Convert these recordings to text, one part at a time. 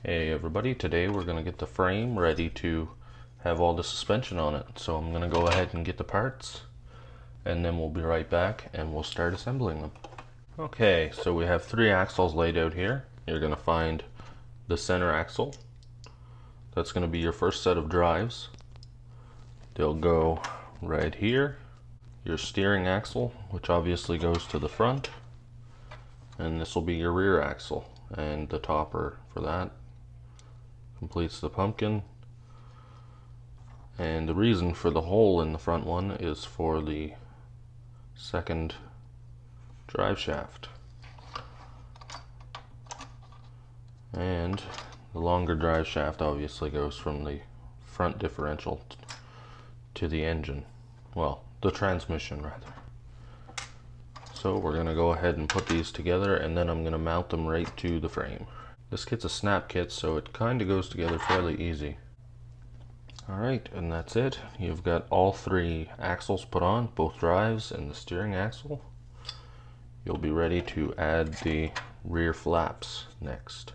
Hey everybody, today we're going to get the frame ready to have all the suspension on it. So I'm going to go ahead and get the parts and then we'll be right back and we'll start assembling them. Okay, so we have 3 axles laid out here. You're going to find the center axle. That's going to be your first set of drives. They'll go right here. Your steering axle, which obviously goes to the front. And this will be your rear axle and the topper for that. Completes the pumpkin, and the reason for the hole in the front one is for the second drive shaft, and the longer drive shaft obviously goes from the front differential to the engine, well, the transmission rather. So we're going to go ahead and put these together, and then I'm going to mount them right to the frame. This kit's a snap kit, so it kind of goes together fairly easy. Alright, and that's it. You've got all 3 axles put on, both drives and the steering axle. You'll be ready to add the rear flaps next.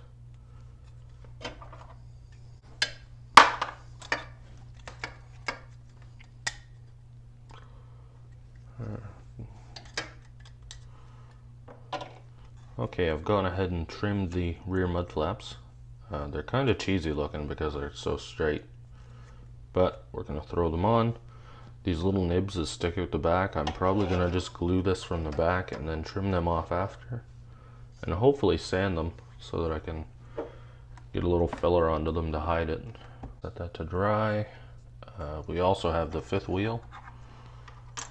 Okay, I've gone ahead and trimmed the rear mud flaps. They're kind of cheesy looking because they're so straight, but we're going to throw them on. These little nibs that stick out the back, I'm probably going to just glue this from the back and then trim them off after, and hopefully sand them so that I can get a little filler onto them to hide it. Set that to dry. We also have the 5th wheel.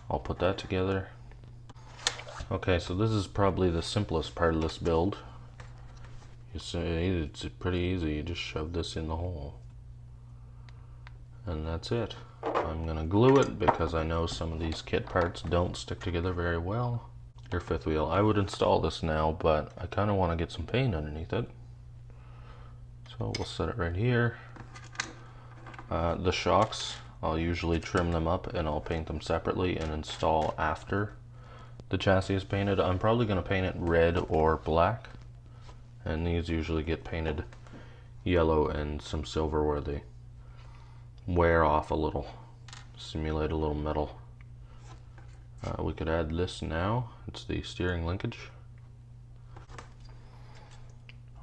I'll put that together. Okay, so this is probably the simplest part of this build. You see, it's pretty easy. You just shove this in the hole, and that's it. I'm gonna glue it because I know some of these kit parts don't stick together very well. Your 5th wheel. I would install this now, but I kind of want to get some paint underneath it. So we'll set it right here. The shocks, I'll usually trim them up and I'll paint them separately and install after the chassis is painted. I'm probably going to paint it red or black, and these usually get painted yellow and some silver where they wear off a little, simulate a little metal. We could add this now. It's the steering linkage.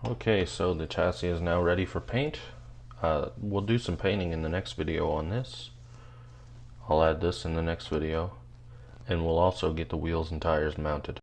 Okay, so the chassis is now ready for paint. We'll do some painting in the next video on this. I'll add this in the next video, and we'll also get the wheels and tires mounted.